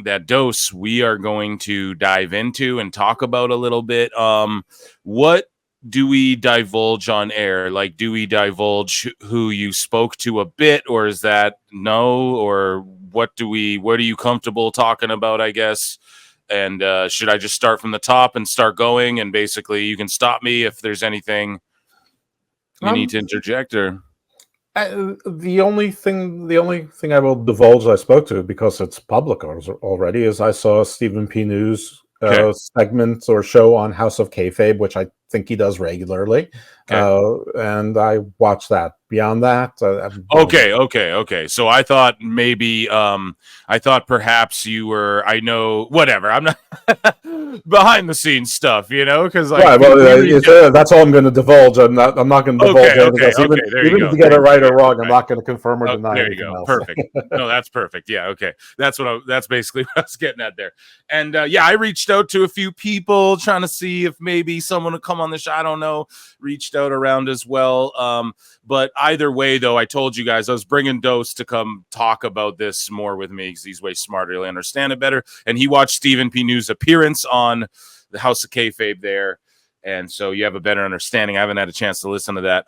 that dose, we are going to dive into and talk about a little bit. What do we divulge on air? Like, do we divulge who you spoke to a bit, or is that no? Or what are you comfortable talking about, I guess? And should I just start from the top and start going? And basically you can stop me if there's anything you need to interject, or the only thing I will divulge I spoke to, because it's public already, is I saw a Stephen P. News segment or show on House of Kayfabe, which I think he does regularly, and I watched that. Beyond that, okay. So I thought maybe, I thought perhaps you were. I know, whatever. I'm not behind the scenes stuff, because like, that's all I'm going to divulge. I'm not going to divulge anything else. Even if you get it right or wrong, I'm not going to confirm or deny. There you go. Else. Perfect. No, that's perfect. Yeah. Okay. That's basically what I was getting at there. And I reached out to a few people trying to see if maybe someone would come on the show. I don't know. Reached out around as well. But either way, though, I told you guys I was bringing Dose to come talk about this more with me because he's way smarter. He'll understand it better. And he watched Stephen P. News' appearance on the House of Kayfabe there. And so you have a better understanding. I haven't had a chance to listen to that.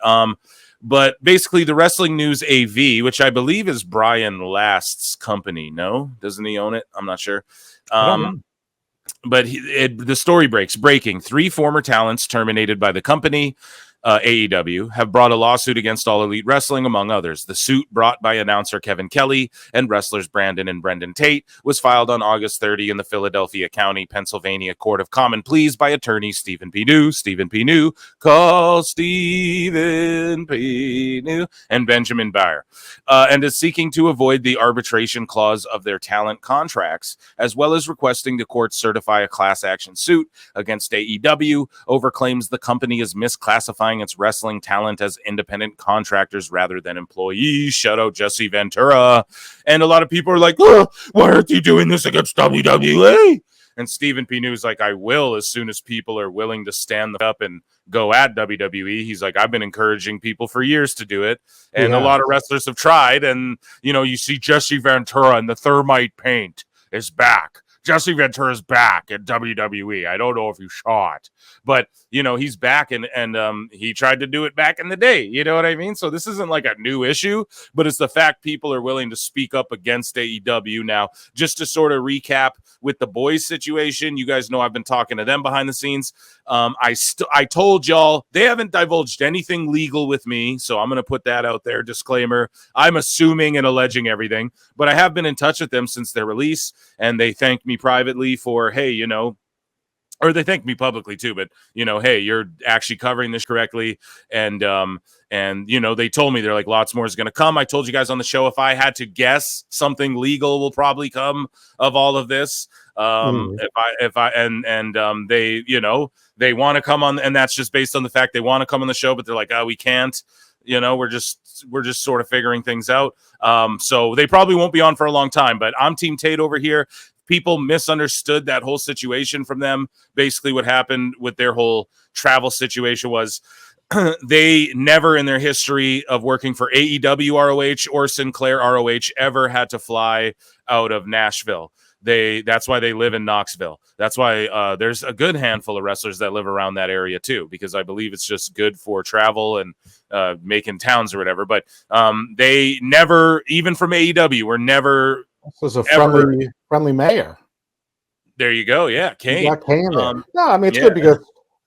But basically, the Wrestling News AV, which I believe is Brian Last's company. No? Doesn't he own it? I'm not sure. But the story breaking. 3 former talents terminated by the company, AEW, have brought a lawsuit against All Elite Wrestling, among others. The suit, brought by announcer Kevin Kelly and wrestlers Brandon and Brendan Tate, was filed on August 30 in the Philadelphia County, Pennsylvania Court of Common Pleas by attorney Stephen P. New, call Stephen P. New, and Benjamin Beyer, and is seeking to avoid the arbitration clause of their talent contracts, as well as requesting the court certify a class action suit against AEW over claims the company is misclassifying its wrestling talent as independent contractors rather than employees. Shout out Jesse Ventura. And a lot of people are like, why aren't you doing this against WWE? And Stephen P. News like, I will, as soon as people are willing to stand up and go at WWE. He's like, I've been encouraging people for years to do it. And a lot of wrestlers have tried. And, you see Jesse Ventura and the thermite paint is back. Jesse Ventura's back at WWE. I don't know if you saw it, but he's back, and he tried to do it back in the day. You know what I mean? So this isn't like a new issue, but it's the fact people are willing to speak up against AEW now. Just to sort of recap with the boys situation, you guys know I've been talking to them behind the scenes. I told y'all they haven't divulged anything legal with me, so I'm going to put that out there. Disclaimer: I'm assuming and alleging everything, but I have been in touch with them since their release, and they thanked me privately for, hey, or they thanked me publicly too, but hey, you're actually covering this correctly. And they told me, they're like, lots more is going to come. I told you guys on the show, if I had to guess, something legal will probably come of all of this. They want to come on, and that's just based on the fact they want to come on the show, but they're like, we can't. We're just sort of figuring things out. So they probably won't be on for a long time, but I'm Team Tate over here. People misunderstood that whole situation from them. Basically what happened with their whole travel situation was they never in their history of working for AEW ROH or Sinclair ROH ever had to fly out of Nashville. That's why they live in Knoxville. That's why there's a good handful of wrestlers that live around that area too, because I believe it's just good for travel and making towns or whatever. But they never, even from AEW, were never. This was a friendly mayor. There you go. Yeah, Kane. You got Kane there. No, I mean, it's good because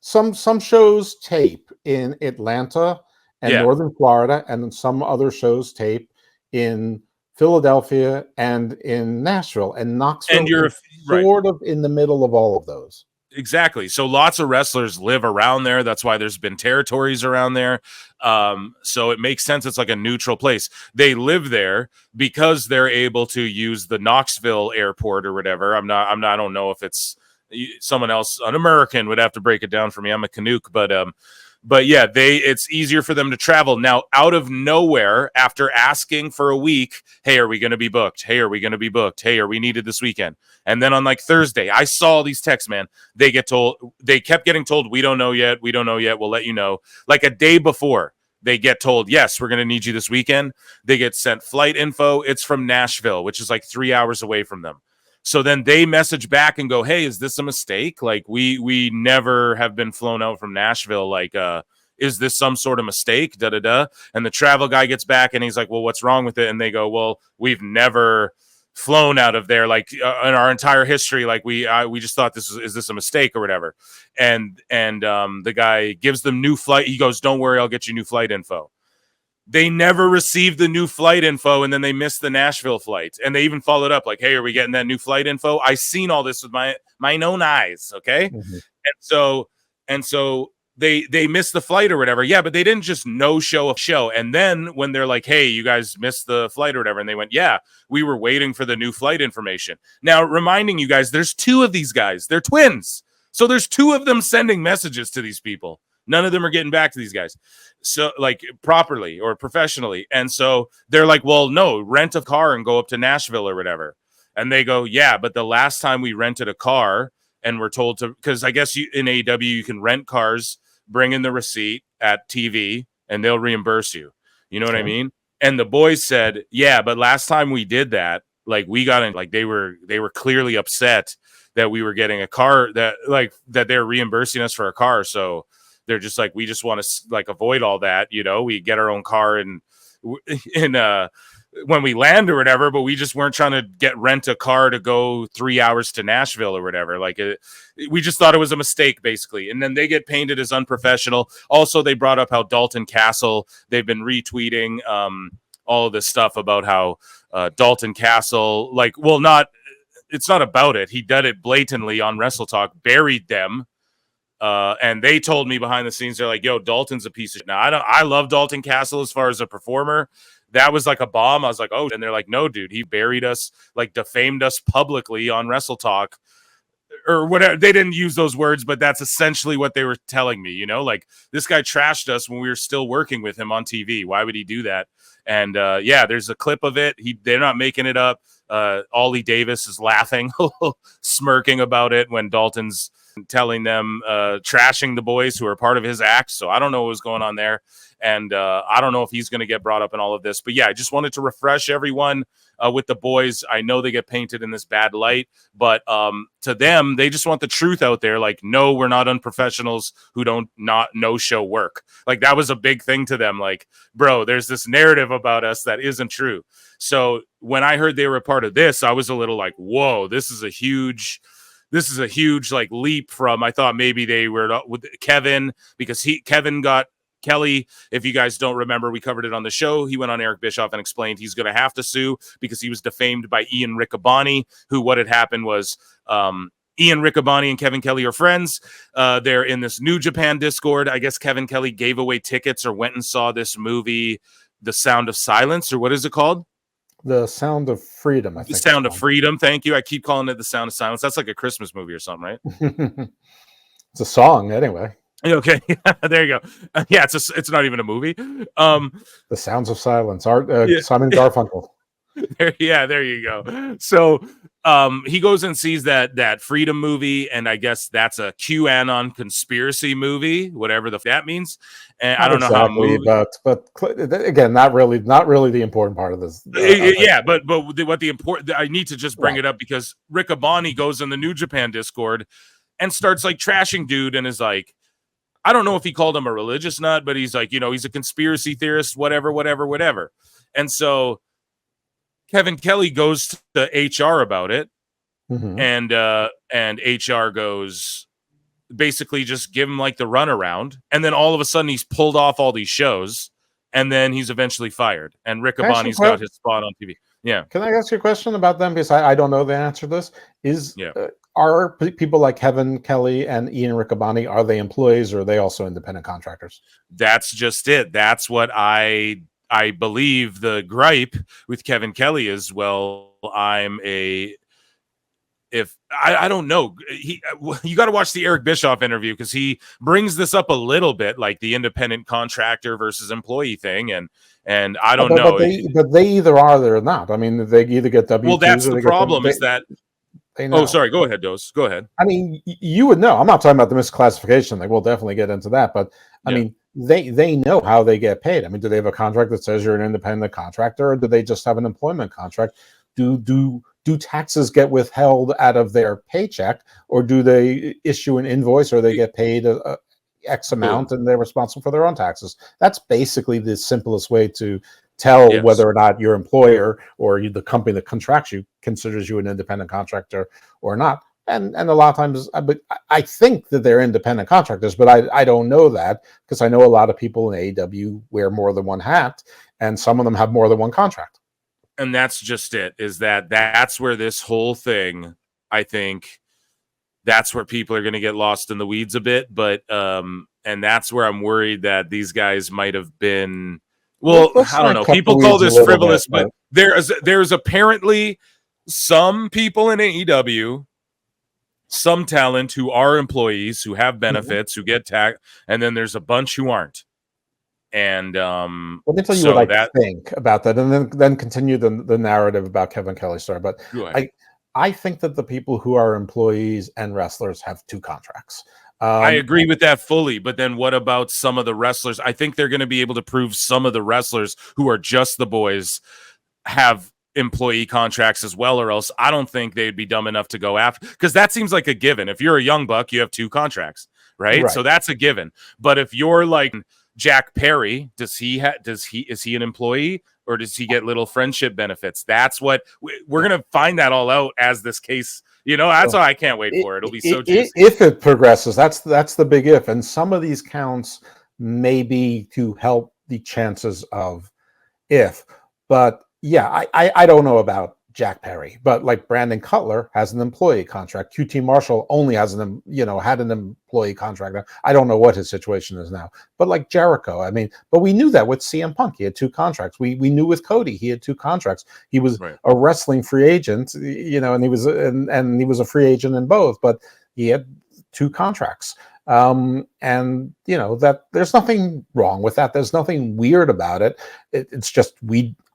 some shows tape in Atlanta and Northern Florida, and then some other shows tape in Philadelphia and in Nashville, and Knoxville. And you're sort of in the middle of all of those. Exactly. So lots of wrestlers live around there. That's why there's been territories around there. So it makes sense. It's like a neutral place. They live there because they're able to use the Knoxville airport or whatever. I don't know if it's someone else, an American would have to break it down for me. I'm a Canuck, but yeah, it's easier for them to travel. Now, out of nowhere, after asking for a week, hey, are we going to be booked? Hey, are we going to be booked? Hey, are we needed this weekend? And then on like Thursday, I saw all these texts, man. They kept getting told, we don't know yet. We don't know yet. We'll let you know. Like a day before, they get told, yes, we're going to need you this weekend. They get sent flight info. It's from Nashville, which is like 3 hours away from them. So then they message back and go, hey, is this a mistake? Like, we never have been flown out from Nashville. Like, is this some sort of mistake? And the travel guy gets back and he's like, well, what's wrong with it? And they go, well, we've never flown out of there, like, in our entire history. Like, we just thought is this a mistake or whatever. And the guy gives them new flight. He goes, don't worry, I'll get you new flight info. They never received the new flight info, and then they missed the Nashville flight. And they even followed up like, hey, are we getting that new flight info? I seen all this with my own eyes, okay? Mm-hmm. And so they missed the flight or whatever. Yeah, but they didn't just no-show a show. And then when they're like, hey, you guys missed the flight or whatever, and they went, yeah, we were waiting for the new flight information. Now, reminding you guys, there's two of these guys. They're twins. So there's two of them sending messages to these people. None of them are getting back to these guys, so, like, properly or professionally. And so they're like, well, no, rent a car and go up to Nashville or whatever. And they go, yeah, but the last time we rented a car and we're told to, because I guess in AEW you can rent cars, bring in the receipt at TV, and they'll reimburse you. You know what I mean? And the boys said, yeah, but last time we did that, like, we got in, like, they were clearly upset that we were getting a car, that they're reimbursing us for a car. So they're just like, we just want to, like, avoid all that, you know, we get our own car and when we land or whatever, but we just weren't trying to rent a car to go 3 hours to Nashville or whatever. Like, we just thought it was a mistake, basically. And then they get painted as unprofessional. Also, they brought up how Dalton Castle, they've been retweeting all of this stuff about how Dalton Castle, like, well, it's not about it. He did it blatantly on Wrestle Talk, buried them. And they told me behind the scenes, they're like, yo, Dalton's a piece of shit. Now, I love Dalton Castle as far as a performer. That was like a bomb. I was like, oh, and they're like, no, dude, he buried us, like, defamed us publicly on Wrestle Talk or whatever. They didn't use those words, but that's essentially what they were telling me, you know, like, this guy trashed us when we were still working with him on TV. Why would he do that? And yeah, there's a clip of it. They're not making it up. Ollie Davis is laughing, smirking about it when Dalton's telling them, trashing the boys who are part of his act. So I don't know what was going on there. And I don't know if he's going to get brought up in all of this. But yeah, I just wanted to refresh everyone with the boys. I know they get painted in this bad light, but to them, they just want the truth out there. Like, no, we're not unprofessionals who don't no show work. Like, that was a big thing to them. Like, bro, there's this narrative about us that isn't true. So when I heard they were a part of this, I was a little like, whoa, this is a huge like leap from, I thought maybe they were with Kevin, because Kevin got Kelly. If you guys don't remember, we covered it on the show. He went on Eric Bischoff and explained he's going to have to sue because he was defamed by Ian Riccaboni, who, what had happened was, Ian Riccaboni and Kevin Kelly are friends. They're in this New Japan Discord. I guess Kevin Kelly gave away tickets or went and saw this movie, The Sound of Silence, or what is it called? The Sound of Freedom, I think. The Sound of Freedom. Thank you. I keep calling it The Sound of Silence. That's like a Christmas movie or something, right? It's a song, anyway. Okay, there you go. Yeah, it's not even a movie. The Sounds of Silence. Simon Garfunkel. There you go. So he goes and sees that Freedom movie, and I guess that's a QAnon conspiracy movie, whatever that means. And I don't know how but again, not really the important part of this. Yeah, but what the important, I need to just bring it up because Riccaboni goes in the New Japan Discord and starts, like, trashing dude, and is like, I don't know if he called him a religious nut, but he's like, you know, he's a conspiracy theorist, whatever. And so Kevin Kelly goes to HR about it, and HR goes, basically just give him, like, the runaround, and then all of a sudden he's pulled off all these shows, and then he's eventually fired, and Riccaboni's got his spot on TV. Yeah. Can I ask you a question about them? Because I don't know the answer to this. Are people like Kevin Kelly and Ian Riccaboni, are they employees or are they also independent contractors? That's just it. That's what I believe the gripe with Kevin Kelly is, well, I don't know. You got to watch the Eric Bischoff interview because he brings this up a little bit, like the independent contractor versus employee thing, and I don't know. But they either are or not. I mean, they either get W2s. Well, that's the problem. Is that? Oh, sorry. Go ahead, Dose. Go ahead. I mean, you would know. I'm not talking about the misclassification. Like, we'll definitely get into that. But I mean, they know how they get paid. I mean, do they have a contract that says you're an independent contractor, or do they just have an employment contract? Do do taxes get withheld out of their paycheck, or do they issue an invoice, or they get paid a X amount and they're responsible for their own taxes? That's basically the simplest way to tell whether or not your employer or the company that contracts you considers you an independent contractor or not. And a lot of times, but I think that they're independent contractors, but I don't know that, because I know a lot of people in AEW wear more than one hat, and some of them have more than one contract. And that's just it, is that's where this whole thing, I think, that's where people are going to get lost in the weeds a bit. But and that's where I'm worried that these guys might have been, well, I don't know. People call this frivolous, but there's apparently some people in AEW, some talent who are employees, who have benefits, who get tax, and then there's a bunch who aren't. And let me tell you what I think about that, and then continue the narrative about Kevin Kelly's story. But I think that the people who are employees and wrestlers have two contracts. I agree with that fully, but then what about some of the wrestlers? I think they're going to be able to prove some of the wrestlers who are just the boys have employee contracts as well, or else I don't think they'd be dumb enough to go after, because that seems like a given. If you're a young buck, you have two contracts, right? So that's a given. But if you're like Jack Perry, is he an employee, or does he get little friendship benefits? That's what we're going to find that all out as this case, that's why I can't wait for it. It'll be so juicy. If it progresses, that's the big if. And some of these counts may be to help the chances of if. But yeah, I don't know about Jack Perry, but like Brandon Cutler has an employee contract. QT Marshall only has had an employee contract. I don't know what his situation is now, but like Jericho, but we knew that with CM Punk, he had two contracts. We knew with Cody, he had two contracts. He was a wrestling free agent, and he was a free agent in both, but he had two contracts. That there's nothing wrong with that. There's nothing weird about it. It's just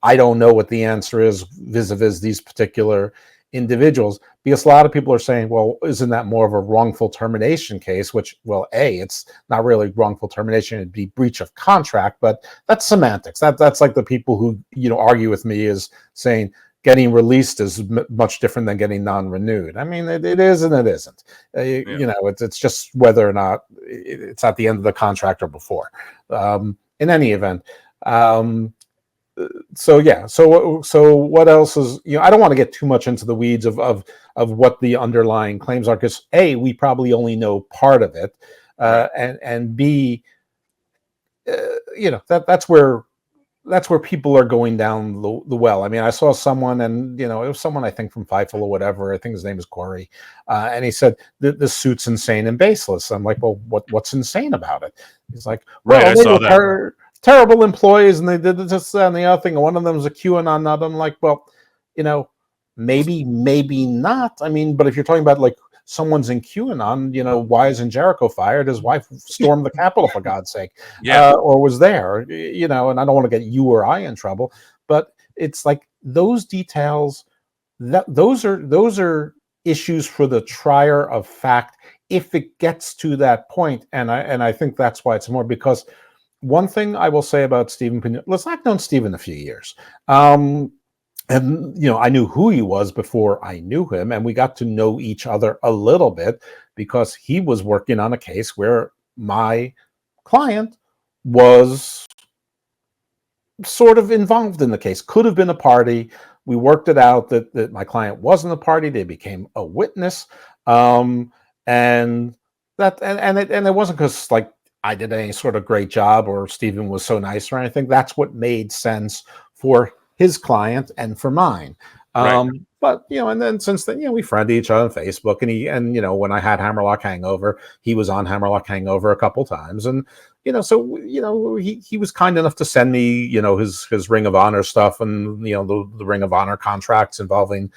I don't know what the answer is vis-a-vis these particular individuals, because a lot of people are saying, well, isn't that more of a wrongful termination case? Which, well, it's not really wrongful termination. It'd be breach of contract, but that's semantics. That's like the people who, argue with me is saying getting released is much different than getting non-renewed. It is and it isn't. It's just whether or not it's at the end of the contract or before. In any event, so what else is, I don't want to get too much into the weeds of what the underlying claims are, because A, we probably only know part of it, and B, that's where people are going down the well. I saw someone, and it was someone I think from Fightful or whatever. I think his name is Corey, and he said the suit's insane and baseless. I'm like, well, what's insane about it? He's like, well, I saw that. Terrible employees, and they did this and the other thing. And one of them is a QAnon nut. I'm like, well, maybe not. But if you're talking about like someone's in QAnon, why isn't Jericho fired? His wife stormed the Capitol, for God's sake, or was there, and I don't want to get you or I in trouble, but it's like those details, those are issues for the trier of fact if it gets to that point. And I think that's why it's more, because one thing I will say about Stephen Pino, I've known Stephen a few years. And, I knew who he was before I knew him, and we got to know each other a little bit because he was working on a case where my client was sort of involved in the case, could have been a party. We worked it out that my client wasn't a party. They became a witness. And it wasn't because like I did any sort of great job or Stephen was so nice or anything. That's what made sense for his client and for mine. But and then since then, we friended each other on Facebook, and when I had Hammerlock Hangover, he was on Hammerlock Hangover a couple times, and so he was kind enough to send me his Ring of Honor stuff and the Ring of Honor contracts involving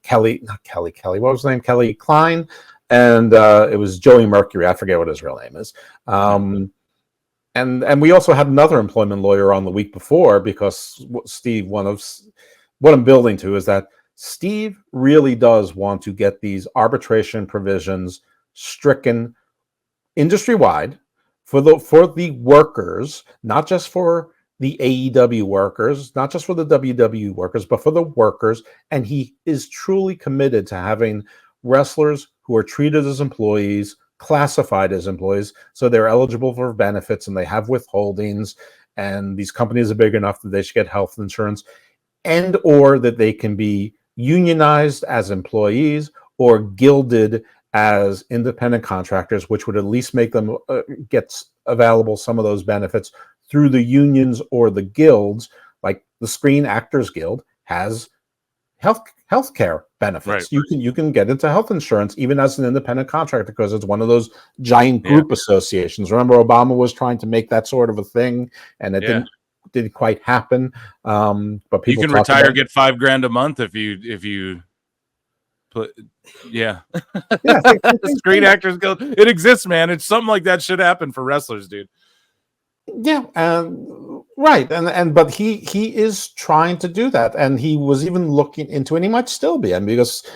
Kelly, what was his name? Kelly Klein, and it was Joey Mercury. I forget what his real name is. And we also had another employment lawyer on the week before, because Steve, what I'm building to is that Steve really does want to get these arbitration provisions stricken industry-wide for the workers, not just for the AEW workers, not just for the WWE workers, but for the workers. And he is truly committed to having wrestlers who are treated as employees, classified as employees, so they're eligible for benefits and they have withholdings, and these companies are big enough that they should get health insurance, and or that they can be unionized as employees or gilded as independent contractors, which would at least make them get available some of those benefits through the unions or the guilds. Like the Screen Actors Guild has health care benefits. Right. You can get into health insurance even as an independent contractor because it's one of those giant group associations. Remember, Obama was trying to make that sort of a thing, and it didn't quite happen. But people, you can retire, get $5,000 a month if you put, Screen Actors Guild. It exists, man. It's something like that should happen for wrestlers, dude. Yeah, right, and but he is trying to do that, and he was even looking into it. And he might still be, and because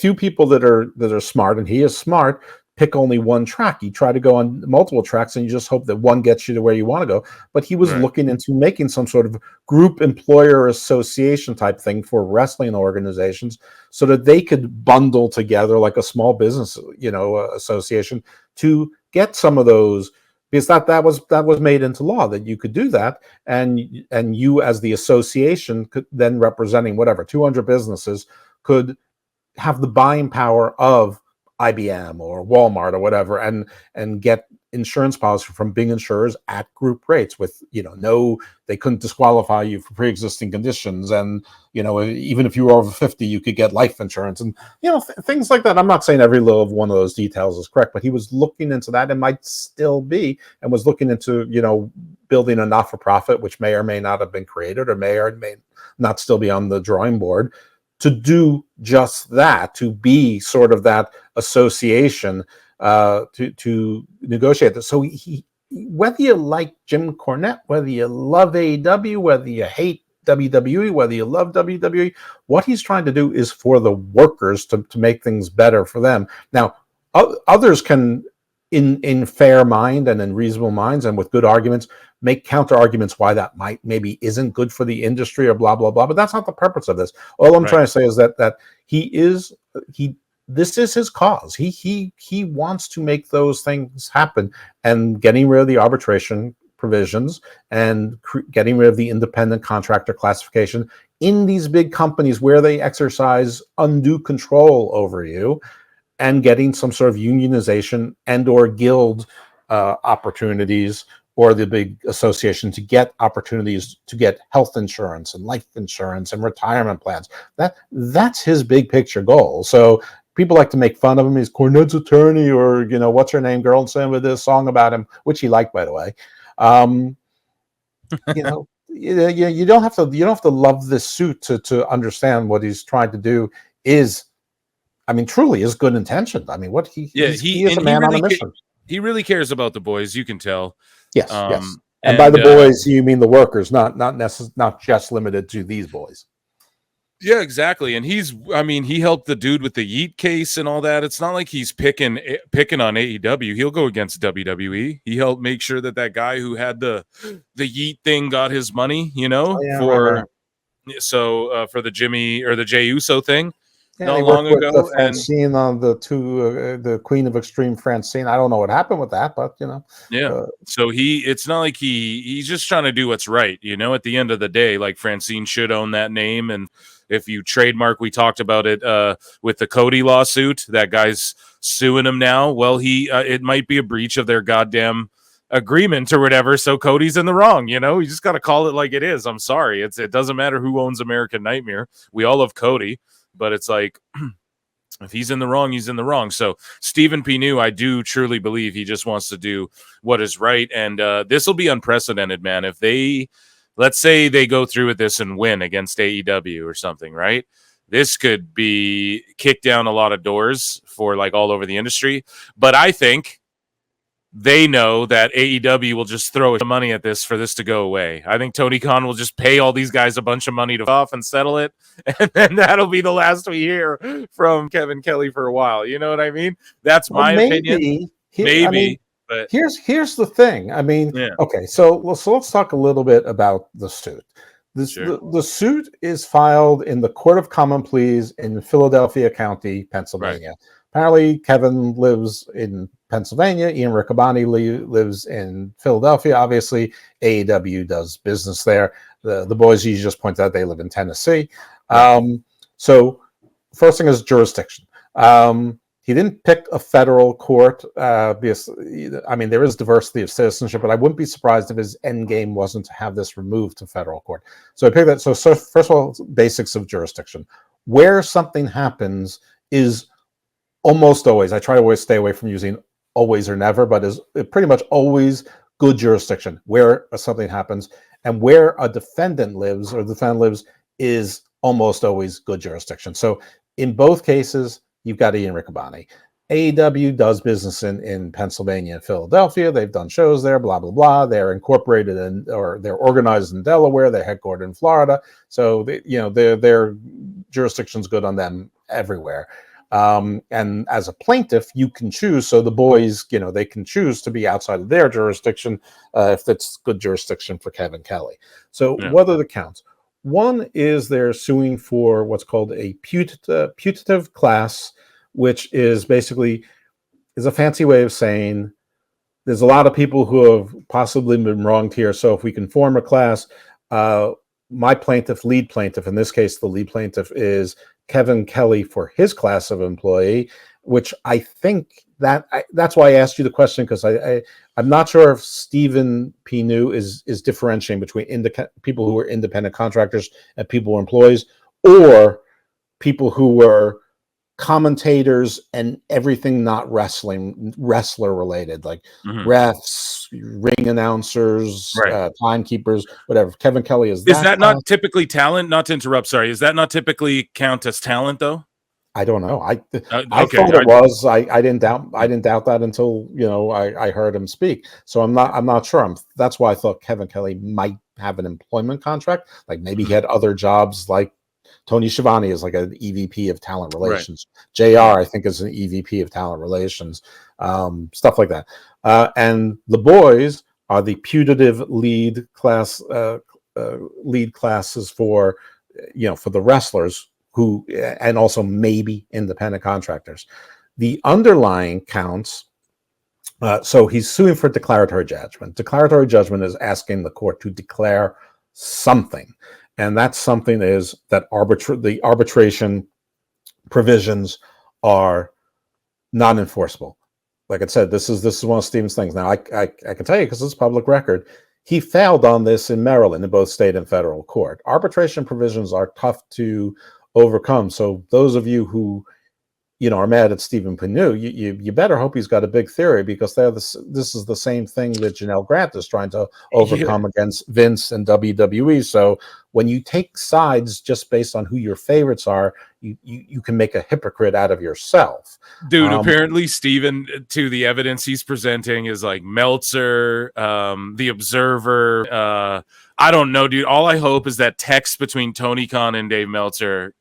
few people that are smart, and he is smart, pick only one track. You try to go on multiple tracks, and you just hope that one gets you to where you want to go. But he was looking into making some sort of group employer association type thing for wrestling organizations, so that they could bundle together like a small business, association to get some of those. Because that was made into law that you could do that, and you as the association could then, representing whatever 200 businesses, could have the buying power of IBM or Walmart or whatever, and get insurance policy from big insurers at group rates with they couldn't disqualify you for pre-existing conditions, and even if you were over 50 you could get life insurance, and things like that. I'm not saying every little one of those details is correct, but he was looking into that, and might still be, and was looking into building a not-for-profit, which may or may not have been created, or may not still be on the drawing board, to do just that, to be sort of that association, to negotiate this. So he, whether you like Jim Cornette, whether you love AEW, whether you hate WWE, whether you love WWE, what he's trying to do is for the workers to make things better for them. Now, others can, in fair mind and in reasonable minds and with good arguments, make counter arguments why that maybe isn't good for the industry or blah blah blah. But that's not the purpose of this. All I'm trying to say is that this is his cause. He wants to make those things happen, and getting rid of the arbitration provisions and getting rid of the independent contractor classification in these big companies where they exercise undue control over you, and getting some sort of unionization and or guild opportunities, or the big association to get opportunities to get health insurance and life insurance and retirement plans. That's his big picture goal. So people like to make fun of him. He's Cornette's attorney, or what's her name, girl, and saying with this song about him, which he liked, by the way. You don't have to love this suit to understand what he's trying to do is, truly is good intention. What he is a man on a mission. He really cares about the boys. You can tell. Yes, yes. And by the boys, you mean the workers, not just limited to these boys. Yeah, exactly. And he helped the dude with the Yeet case and all that. It's not like he's picking on AEW. He'll go against WWE. He helped make sure that guy who had the Yeet thing got his money, for the Jimmy or the Jey Uso thing. Not long ago, Francine on the Queen of Extreme, Francine. I don't know what happened with that, but so it's not like he's just trying to do what's right. At the end of the day, like, Francine should own that name, and if you trademark, we talked about it with the Cody lawsuit. That guy's suing him now. Well, it might be a breach of their goddamn agreement or whatever. So Cody's in the wrong. You just got to call it like it is. I'm sorry. It doesn't matter who owns American Nightmare. We all love Cody. But it's like, if he's in the wrong, he's in the wrong. So Stephen P. New, I do truly believe he just wants to do what is right. And this will be unprecedented, man. If let's say they go through with this and win against AEW or something, right? This could be kicked down a lot of doors for like all over the industry. But I think they know that AEW will just throw money at this for this to go away. I think Tony Khan will just pay all these guys a bunch of money to off and settle it, and then that'll be the last we hear from Kevin Kelly for a while. You know what I mean? That's my opinion. Maybe, but here's the thing. I mean, yeah, okay, so let's talk a little bit about the suit. sure. The suit is filed in the Court of Common Pleas in Philadelphia County, Right. Pennsylvania. Apparently, Kevin lives in Pennsylvania. Ian Riccaboni lives in Philadelphia. Obviously, AEW does business there. The boys you just pointed out, they live in Tennessee. Right. So first thing is jurisdiction. He didn't pick a federal court because, I mean, there is diversity of citizenship, but I wouldn't be surprised if his end game wasn't to have this removed to federal court. So I picked that. So first of all, basics of jurisdiction. Where something happens is almost always, I try to always stay away from using always or never, but is pretty much always good jurisdiction where something happens, and where a defendant lives or the defendant lives is almost always good jurisdiction. So in both cases, you've got Ian Riccaboni. AEW does business in Pennsylvania and Philadelphia. They've done shows there, blah, blah, blah. They're incorporated or they're organized in Delaware. They're headquartered in Florida. So, their jurisdiction's good on them everywhere. And as a plaintiff, you can choose. So the boys, they can choose to be outside of their jurisdiction if it's good jurisdiction for Kevin Kelly. So what are the counts? One is they're suing for what's called a putative class, which is basically a fancy way of saying there's a lot of people who have possibly been wronged here. So if we can form a class, my lead plaintiff, in this case, the lead plaintiff is Kevin Kelly for his class of employee, which I think that's why I asked you the question, because I'm not sure if Stephen P. New is differentiating between people who are independent contractors and people who are employees, or people who were commentators and everything not wrestler related, like refs, ring announcers, timekeepers, whatever. Kevin Kelly is that not typically talent? Not to interrupt, sorry. Is that not typically count as talent though? I don't know. I thought it was. I didn't doubt that until I heard him speak. So I'm not sure. That's why I thought Kevin Kelly might have an employment contract. Like maybe he had other jobs, like Tony Schiavone is like an EVP of talent relations. JR, I think, is an EVP of talent relations. Stuff like that. And the boys are the putative lead classes for the wrestlers who, and also maybe independent contractors. The underlying counts. So he's suing for declaratory judgment. Declaratory judgment is asking the court to declare something. And that something is that the arbitration provisions are non-enforceable. Like I said, this is one of Stephen's things. Now, I can tell you, because it's public record, he failed on this in Maryland in both state and federal court. Arbitration provisions are tough to overcome. So those of you who are mad at Stephen Pinu, you better hope he's got a big theory, because this is the same thing that Janelle Grant is trying to overcome against Vince and WWE. So when you take sides just based on who your favorites are, you can make a hypocrite out of yourself. Dude, apparently Stephen, to the evidence he's presenting, is like Meltzer, The Observer. I don't know, dude. All I hope is that texts between Tony Khan and Dave Meltzer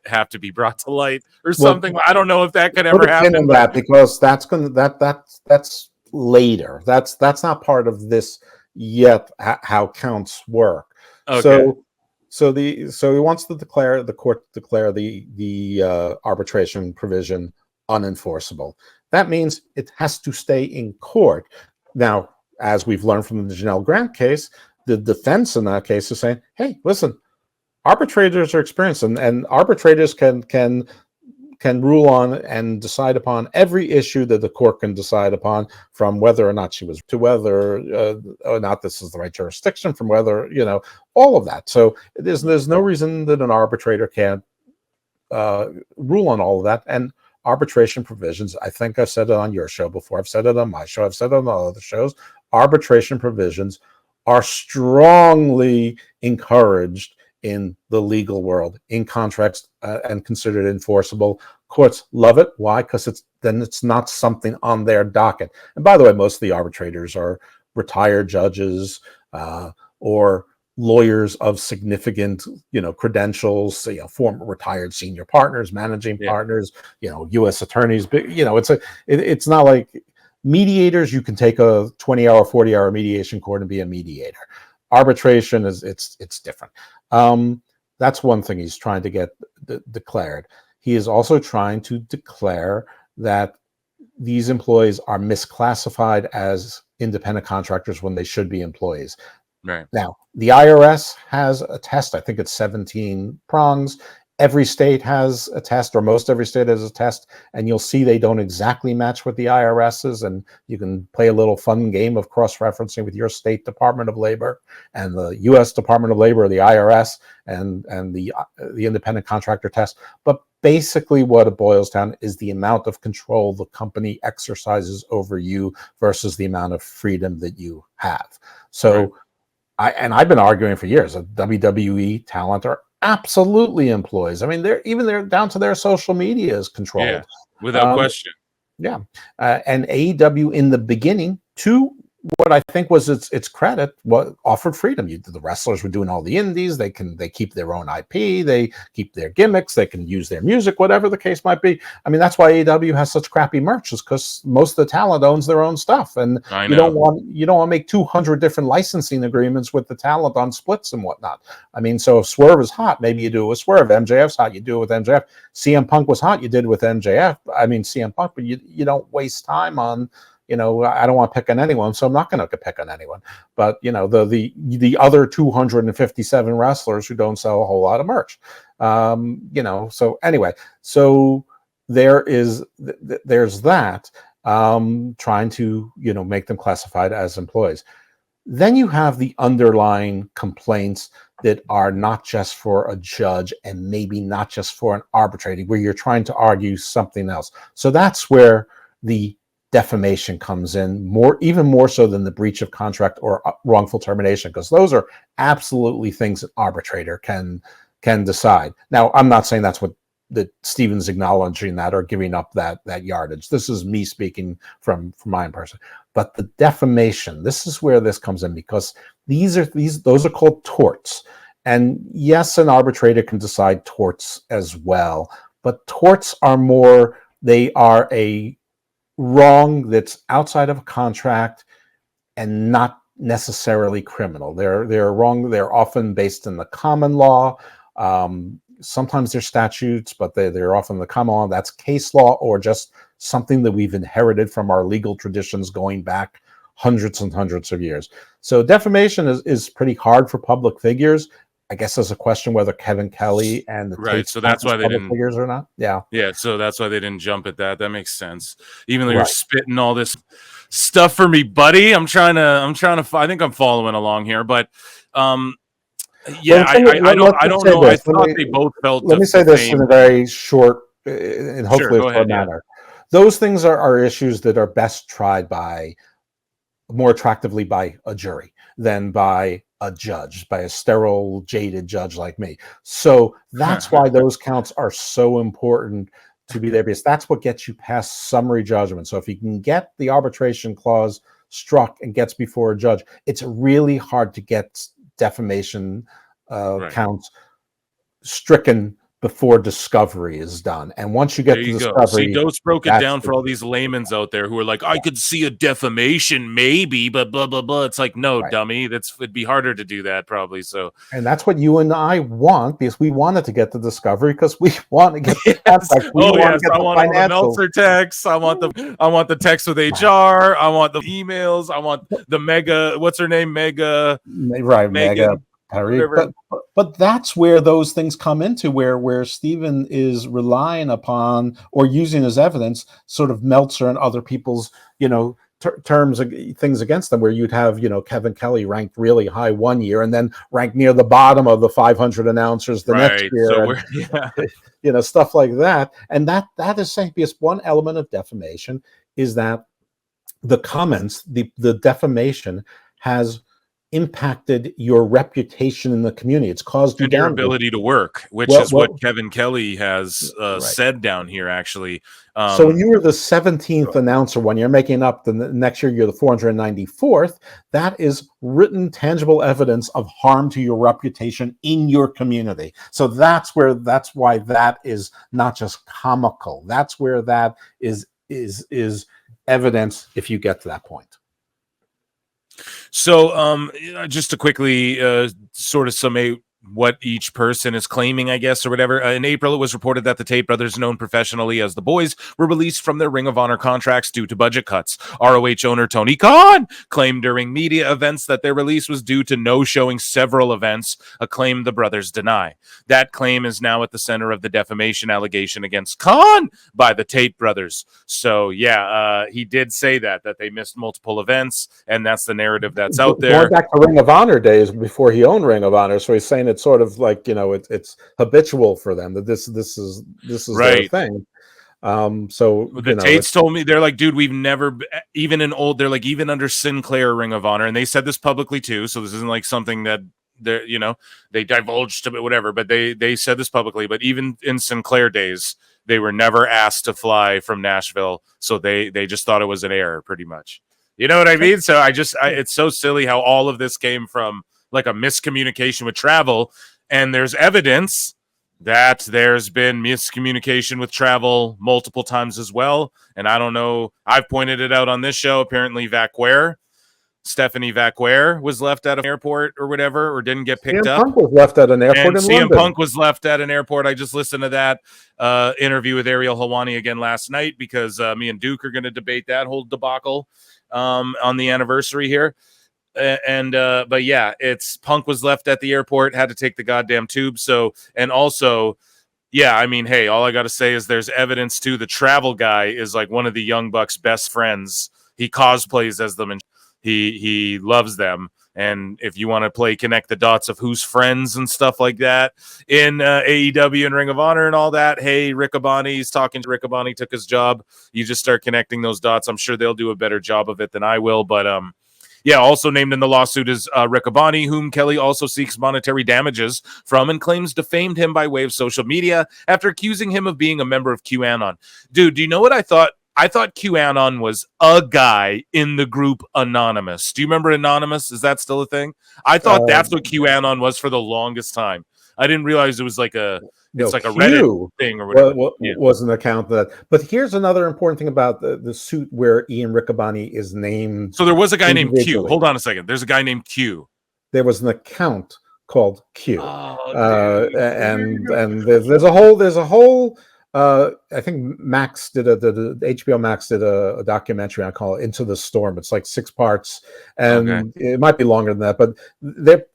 have to be brought to light or something. I don't know if that could ever happen. Because that's later. That's not part of this yet. How counts work. Okay. So he wants to the court to declare the arbitration provision unenforceable. That means it has to stay in court. Now, as we've learned from the Janelle Grant case, the defense in that case is saying, "Hey, listen, arbitrators are experienced, and arbitrators can rule on and decide upon every issue that the court can decide upon, from whether or not she was to whether or not this is the right jurisdiction, from whether all of that. So there's no reason that an arbitrator can't rule on all of that. And arbitration provisions, I think I've said it on your show before, I've said it on my show, I've said it on all other shows, arbitration provisions are strongly encouraged in the legal world, in contracts, and considered enforceable. Courts love it. Why? Because it's not something on their docket. And by the way, most of the arbitrators are retired judges or lawyers of significant, credentials. Former retired senior partners, managing partners. U.S. attorneys. But it's not like mediators, you can take a 20-hour, 40-hour mediation court and be a mediator. Arbitration it's different. That's one thing he's trying to get declared. He is also trying to declare that these employees are misclassified as independent contractors when they should be employees. Right. Now, the IRS has a test. I think it's 17 prongs. Every state has a test, or most every state has a test, and you'll see they don't exactly match with the IRS's, and you can play a little fun game of cross-referencing with your state Department of Labor and the U.S. Department of Labor, or the IRS, and the independent contractor test. But basically what it boils down is the amount of control the company exercises over you versus the amount of freedom that you have. So, right. I've been arguing for years that WWE talent are absolutely employees. I mean, they're down to their social media is controlled. Yeah, without question. Yeah. And AEW in the beginning, to what I think was its credit, what offered freedom. The wrestlers were doing all the indies. They keep their own IP. They keep their gimmicks. They can use their music, whatever the case might be. I mean, that's why AEW has such crappy merch, is because most of the talent owns their own stuff, and you don't want to make 200 different licensing agreements with the talent on splits and whatnot. I mean, so if Swerve is hot, maybe you do it with Swerve. MJF's hot, you do it with MJF. CM Punk was hot, you did it with MJF. I mean, CM Punk, but you don't waste time on. I don't want to pick on anyone, so I'm not going to pick on anyone. But the other 257 wrestlers who don't sell a whole lot of merch, So anyway, so there's that trying to make them classified as employees. Then you have the underlying complaints that are not just for a judge and maybe not just for an arbitrator, where you're trying to argue something else. So that's where the defamation comes in, even more so than the breach of contract or wrongful termination, because those are absolutely things an arbitrator can decide. Now, I'm not saying that's what that Stephen's acknowledging that or giving up that yardage. This is me speaking from my own person. But the defamation, this is where this comes in, because those are called torts. And yes, an arbitrator can decide torts as well, but torts they are a wrong that's outside of a contract and not necessarily criminal. They're wrong. They're often based in the common law. Sometimes they're statutes, but they're often the common law. That's case law, or just something that we've inherited from our legal traditions going back hundreds and hundreds of years. So defamation is pretty hard for public figures. I guess there's a question whether Kevin Kelly and the right. So that's why they didn't figures or not. Yeah. Yeah. So that's why they didn't jump at that. That makes sense. Even though you're spitting all this stuff for me, buddy. I think I'm following along here, but yeah, I don't know. I thought they both felt. Let me say this in a very short and hopefully a short manner. Those things are issues that are best tried more attractively by a jury than by a judge, by a sterile, jaded judge like me. So that's why those counts are so important to be there, because that's what gets you past summary judgment. So if you can get the arbitration clause struck and gets before a judge, it's really hard to get defamation counts stricken before discovery is done. And once you get to discovery, see, Dose broke it down for all these laymen's out there who are like, I could see a defamation maybe, but blah blah blah. It's like, no, dummy, it'd be harder to do that probably. So, and that's what you and I want, because we wanted to get the discovery, because we want to get the contract. I want the Meltzer text. I want the text with HR. I want the emails. I want the Mega. What's her name? Mega. Right, Mega. But that's where those things come into, where Stephen is relying upon or using as evidence sort of Meltzer and other people's terms, things against them, where you'd have Kevin Kelly ranked really high one year and then ranked near the bottom of the 500 announcers the next year, so stuff like that. And that is saying, because one element of defamation is that the comments, the defamation has impacted your reputation in the community. It's caused you your ability to work, which is what Kevin Kelly has said down here, actually. So when you were the 17th announcer, when you're making up the next year, you're the 494th, that is written, tangible evidence of harm to your reputation in your community. So that's why that is not just comical. That's where that is evidence if you get to that point. So, just to quickly sort of summate what each person is claiming, I guess, or whatever. In April, it was reported that the Tate brothers, known professionally as the Boys, were released from their Ring of Honor contracts due to budget cuts. ROH owner Tony Khan claimed during media events that their release was due to no-showing several events, a claim the brothers deny. That claim is now at the center of the defamation allegation against Khan by the Tate brothers. So, yeah, he did say that they missed multiple events, and that's the narrative that's out there. Going back to Ring of Honor days before he owned Ring of Honor, so he's saying it's sort of like, it's habitual for them that this is right. their thing. So the Tates told me, they're like, dude, we've never, even they're like, even under Sinclair Ring of Honor, and they said this publicly too, so this isn't like something that they're, they divulged to it, whatever, but they said this publicly, but even in Sinclair days, they were never asked to fly from Nashville, so they just thought it was an error, pretty much. You know what I mean? So it's so silly how all of this came from like a miscommunication with travel, and there's evidence that there's been miscommunication with travel multiple times as well. And I don't know, I've pointed it out on this show. Apparently Stephanie Vacquer was left at an airport or whatever, or didn't get picked up. Punk was left at an airport and in CM London. Punk was left at an airport. I just listened to that interview with Ariel Helwani again last night because me and Duke are going to debate that whole debacle on the anniversary here. But yeah, it's Punk was left at the airport, had to take the goddamn tube. So, and also, yeah, I mean, hey, all I got to say is there's evidence too. The travel guy is like one of the Young Bucks' best friends. He cosplays as them and he loves them. And if you want to connect the dots of who's friends and stuff like that in AEW and Ring of Honor and all that, hey, Riccaboni's talking to Riccaboni, took his job. You just start connecting those dots. I'm sure they'll do a better job of it than I will. But yeah, also named in the lawsuit is Riccaboni, whom Kelly also seeks monetary damages from and claims defamed him by way of social media after accusing him of being a member of QAnon. Dude, do you know what I thought? I thought QAnon was a guy in the group Anonymous. Do you remember Anonymous? Is that still a thing? I thought that's what QAnon was for the longest time. I didn't realize it was like a like a Reddit thing or whatever. Was an account that. But here's another important thing about the suit where Ian Riccaboni is named. So there was a guy named Q. Hold on a second. There's a guy named Q. There was an account called Q, and there's a whole. I think Max did the HBO Max did a documentary. I call it Into the Storm. It's like 6 parts, and it might be longer than that, but they're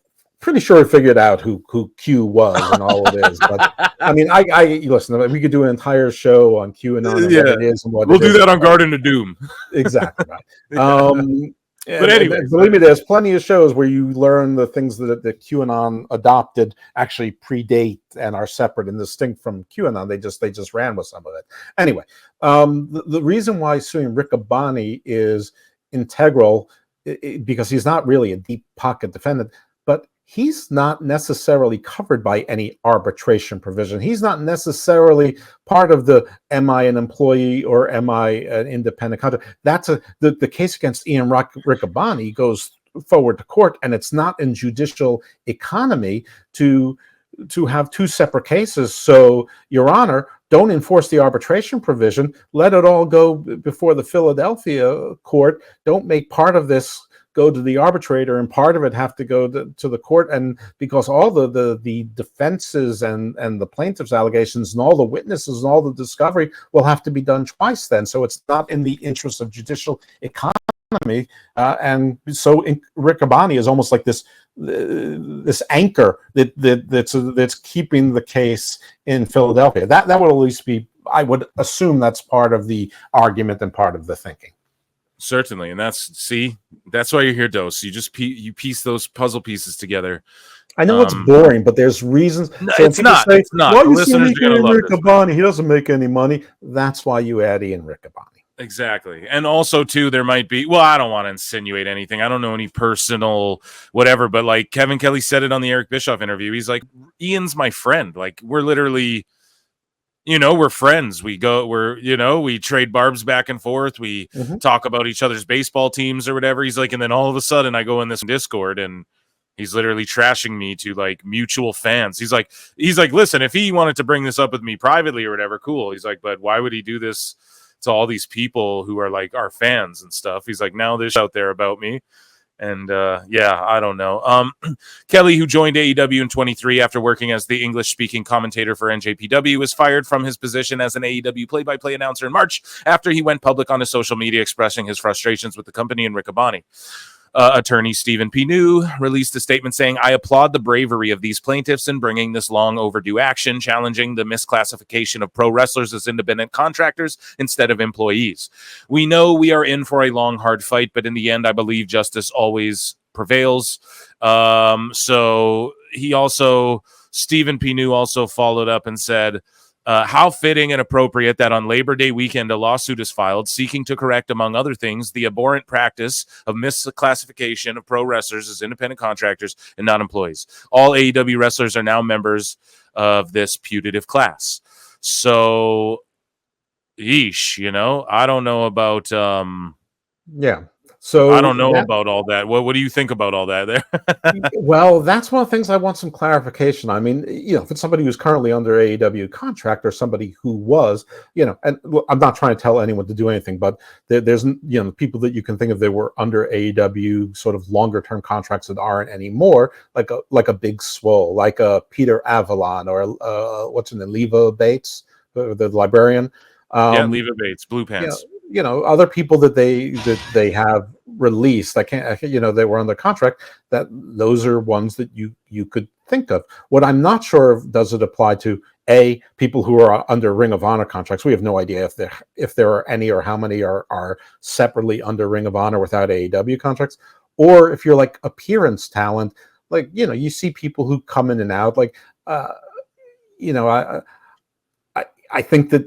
pretty sure we figured out who Q was and all it is. But I mean, I listen. We could do an entire show on QAnon and what it is and what we'll do that on Garden of Doom. Exactly right. But anyway, believe me, there's plenty of shows where you learn the things that the QAnon adopted actually predate and are separate and distinct from QAnon. They just ran with some of it. Anyway, the reason why suing Riccaboni is integral because he's not really a deep pocket defendant, but he's not necessarily covered by any arbitration provision. He's not necessarily part of the am I an employee or am I an independent contractor. That's the case against Ian Riccaboni goes forward to court, and it's not in judicial economy to have 2 separate cases. So, Your Honor, don't enforce the arbitration provision. Let it all go before the Philadelphia court. Don't make part of this go to the arbitrator and part of it have to go to the court, and because all the defenses and the plaintiff's allegations and all the witnesses and all the discovery will have to be done twice then. So it's not in the interest of judicial economy, and so Riccaboni is almost like this anchor that's keeping the case in Philadelphia. That would at least be, I would assume that's part of the argument and part of the thinking. Certainly, and that's why you're here, Dose. You just piece those puzzle pieces together. I know it's boring, but there's reasons. No, so it's not. It's not. Why the listeners are going to love Riccaboni? He doesn't make any money. That's why you add Ian Riccaboni. Exactly, and also too, there might be. Well, I don't want to insinuate anything. I don't know any personal whatever, but like Kevin Kelly said it on the Eric Bischoff interview. He's like, Ian's my friend. Like we're literally. We're friends. We trade barbs back and forth. We talk about each other's baseball teams or whatever. He's like, and then all of a sudden I go in this Discord and he's literally trashing me to like mutual fans. He's like, listen, if he wanted to bring this up with me privately or whatever, cool. He's like, but why would he do this to all these people who are like our fans and stuff. He's like, now there's out there about me. And yeah, I don't know. Kelly, who joined AEW in 23 after working as the English-speaking commentator for NJPW, was fired from his position as an AEW play-by-play announcer in March after he went public on his social media expressing his frustrations with the company and Riccaboni. Attorney Stephen P. New released a statement saying, I applaud the bravery of these plaintiffs in bringing this long overdue action, challenging the misclassification of pro wrestlers as independent contractors instead of employees. We know we are in for a long, hard fight, but in the end, I believe justice always prevails. So he also, Stephen P. New also followed up and said, how fitting and appropriate that on Labor Day weekend, a lawsuit is filed seeking to correct, among other things, the abhorrent practice of misclassification of pro wrestlers as independent contractors and not employees. All AEW wrestlers are now members of this putative class. So, yeesh, I don't know about... yeah. So I don't know about all that. What do you think about all that there? Well, that's one of the things I want some clarification. I mean, if it's somebody who's currently under AEW contract or somebody who was, and I'm not trying to tell anyone to do anything, but there's, people that you can think of that were under AEW sort of longer term contracts that aren't anymore, like a Big Swole, like a Peter Avalon, or what's in the Leva Bates, the librarian. Leva Bates, Blue Pants. Other people that they have released, they were under contract, that those are ones that you could think of. What I'm not sure of, does it apply to people who are under Ring of Honor contracts? We have no idea if there are any or how many are separately under Ring of Honor without AEW contracts, or if you're like appearance talent, like you see people who come in and out, like I think that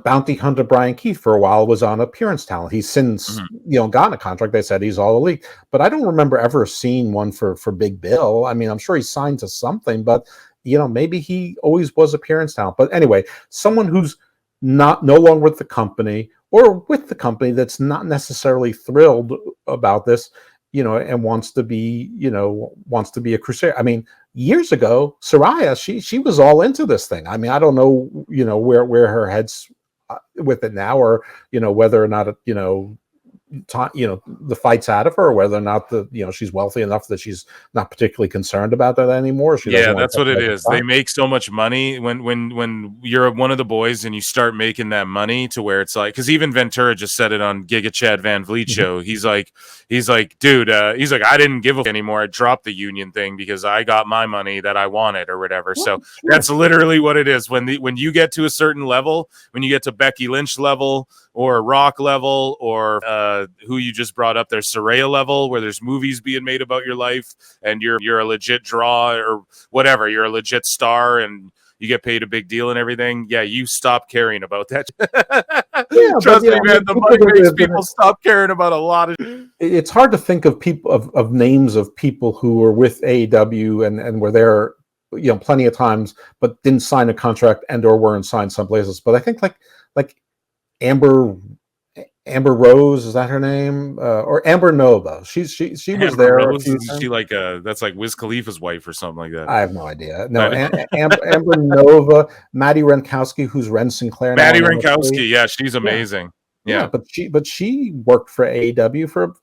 Bounty Hunter Brian Keith for a while was on appearance talent. He's since gotten a contract. They said he's all elite, but I don't remember ever seeing one for Big Bill. I mean, I'm sure he's signed to something, but maybe he always was appearance talent. But anyway, someone who's no longer with the company, or with the company that's not necessarily thrilled about this, and wants to be a crusader. I mean, years ago, Soraya, she was all into this thing. I mean, I don't know, where her head's with it now, or whether or not the fight's out of her, or whether or not she's wealthy enough that she's not particularly concerned about that anymore. That's what it is. They make so much money when you're one of the boys and you start making that money, to where it's like, because even Ventura just said it on Giga Chad Van Vliet show. He's like, dude, he's like, I didn't give a anymore. I dropped the union thing because I got my money that I wanted or whatever. Well, so sure. That's literally what it is. When you get to a certain level, when you get to Becky Lynch level, or Rock level, or who you just brought up there, Saraya level, where there's movies being made about your life and you're a legit draw or whatever, you're a legit star and you get paid a big deal and everything. Yeah, you stop caring about that. Trust me, man. The money makes people stop caring about a lot of. It's hard to think of people of names of people who were with AEW and were there, plenty of times, but didn't sign a contract and or weren't signed some places. But I think like Amber Rose, is that her name? Or Amber Nova. She was there. Rose, is she like that's like Wiz Khalifa's wife or something like that? I have no idea. No, Amber Nova, Maddie Renkowski, who's Ren Sinclair. Maddie Renkowski, yeah, she's amazing. Yeah, but she worked for AEW for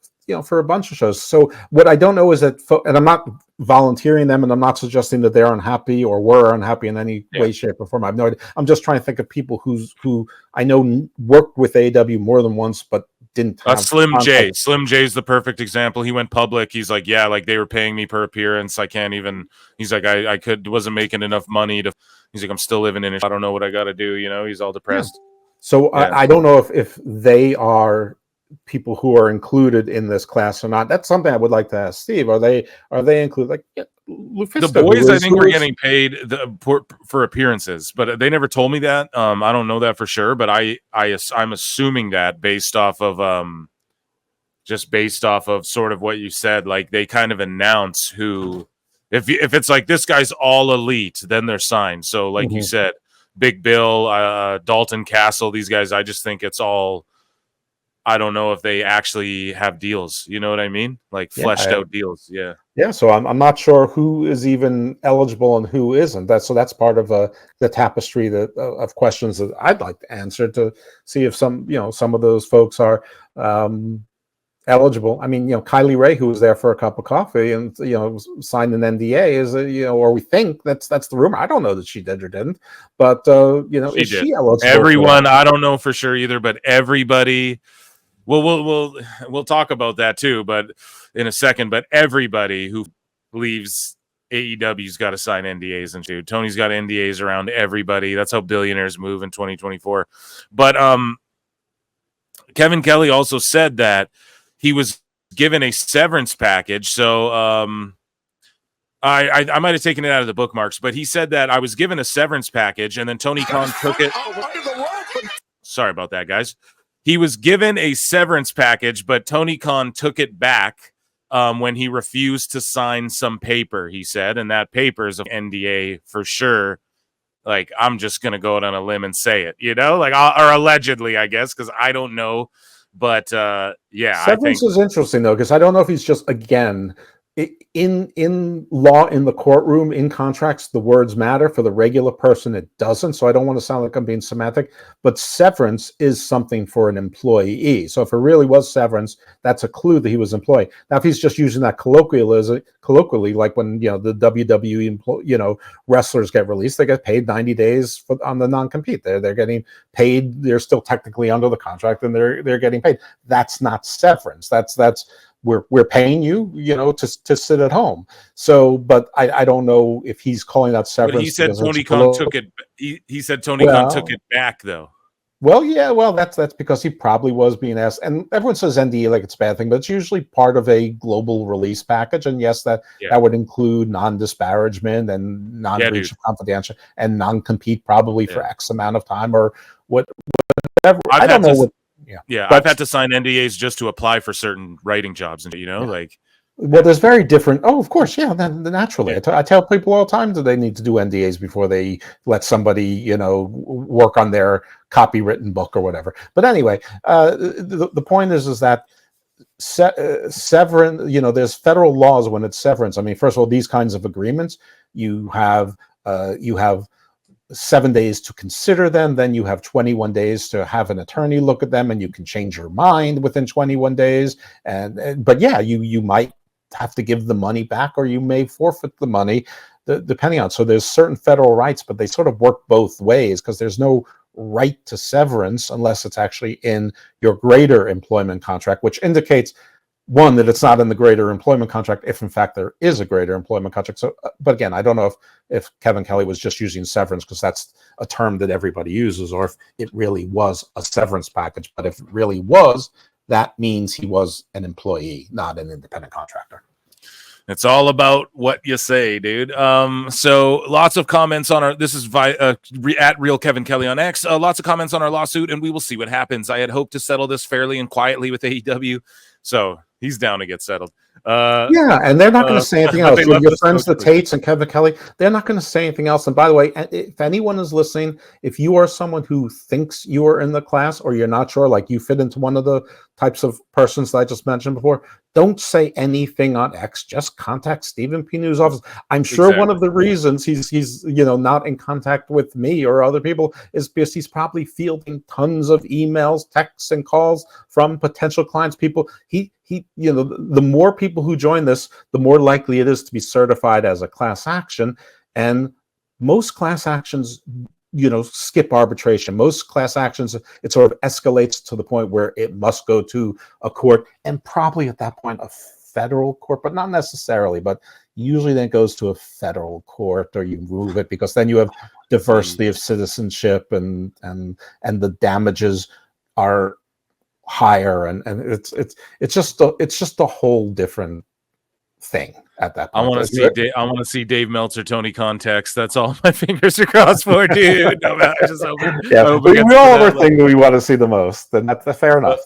a bunch of shows. So what I don't know is that, and I'm not volunteering them, and I'm not suggesting that they're unhappy or were unhappy in any way, shape, or form. I have no idea. I'm just trying to think of people who I know worked with AEW more than once, but didn't have Slim J. Slim J is the perfect example. He went public. He's like, yeah, like they were paying me per appearance. I can't even. He's like, I wasn't making enough money to. He's like, I'm still living in it. I don't know what I got to do. He's all depressed. Yeah. So I don't know if they are people who are included in this class or not. That's something I would like to ask Steve. Are they included? Like Lufisto, the boys, I think we're getting paid for appearances, but they never told me that. I don't know that for sure, but I'm assuming that based off of sort of what you said. Like they kind of announce who, if it's like this guy's all elite, then they're signed. So like you said, Big Bill, Dalton Castle, these guys, I just think it's all. I don't know if they actually have deals. You know what I mean? Like fleshed out deals. Yeah. Yeah, so I'm not sure who is even eligible and who isn't. That's part of the tapestry of questions that I'd like to answer to see if some of those folks are eligible. I mean, Kylie Ray, who was there for a cup of coffee and signed an NDA, is or we think that's the rumor. I don't know that she did or didn't, but is she eligible? Everyone, I don't know for sure either, but everybody. Well, we'll talk about that too, but in a second. But everybody who leaves AEW's got to sign NDAs and shoot. Tony's got NDAs around everybody. That's how billionaires move in 2024. But Kevin Kelly also said that he was given a severance package. So I might have taken it out of the bookmarks, but he said that I was given a severance package, and then Tony Khan took it. Sorry about that, guys. He was given a severance package, but Tony Khan took it back when he refused to sign some paper, he said. And that paper is an NDA for sure. Like, I'm just going to go out on a limb and say it, or allegedly, I guess, because I don't know. But, yeah. Severance is interesting, though, because I don't know if he's just, again, in law, in the courtroom, in contracts, the words matter. For the regular person, it doesn't. So I don't want to sound like I'm being semantic, but severance is something for an employee. So if it really was severance, that's a clue that he was employed. Now, if he's just using that colloquially, like when the WWE wrestlers get released, they get paid 90 days on the non-compete. They're getting paid. They're still technically under the contract, and they're getting paid. That's not severance. That's we're paying you, to sit at home. So, but I don't know if he's calling that severance. But he said Tony Khan took it. He said Tony Khan took it back, though. Well, yeah, that's because he probably was being asked. And everyone says NDA like it's a bad thing, but it's usually part of a global release package. And yes, that would include non-disparagement and non-breach of confidential and non-compete, probably for X amount of time or whatever. I don't know what. I've had to sign NDAs just to apply for certain writing jobs, and well, there's very different. Oh, of course, then naturally, I tell people all the time that they need to do NDAs before they let somebody, work on their copywritten book or whatever. But anyway, the point is that severance. There's federal laws when it's severance. I mean, first of all, these kinds of agreements, you have 7 days to consider them. Then you have 21 days to have an attorney look at them, and you can change your mind within 21 days. But you might have to give the money back, or you may forfeit the money, depending on. So there's certain federal rights, but they sort of work both ways, because there's no right to severance unless it's actually in your greater employment contract, which indicates, one, that it's not in the greater employment contract, if in fact there is a greater employment contract. So, but again, I don't know if Kevin Kelly was just using severance because that's a term that everybody uses, or if it really was a severance package. But if it really was, that means he was an employee, not an independent contractor. It's all about what you say, dude. So lots of comments on this is at Real Kevin Kelly on X. Lots of comments on our lawsuit, and we will see what happens. I had hoped to settle this fairly and quietly with AEW, so he's down to get settled. And they're not going to say anything else. Your friends, the Tates and Kevin Kelly, they're not going to say anything else. And by the way, if anyone is listening, if you are someone who thinks you are in the class, or you're not sure, like you fit into one of the types of persons that I just mentioned before, don't say anything on X. Just contact Stephen P. News' office. I'm sure one of the reasons he's not in contact with me or other people is because he's probably fielding tons of emails, texts, and calls from potential clients. People, the more people who join this, the more likely it is to be certified as a class action. And most class actions, skip arbitration. Most class actions, it sort of escalates to the point where it must go to a court, and probably at that point a federal court, but not necessarily. But usually then it goes to a federal court, or you move it, because then you have diversity of citizenship, and the damages are higher, and it's just a whole different thing at that point. I want to see Dave Meltzer, Tony Khan text. That's all my fingers are crossed for, dude. No, I just hope, we all have our thing that we want to see the most, and that's fair enough.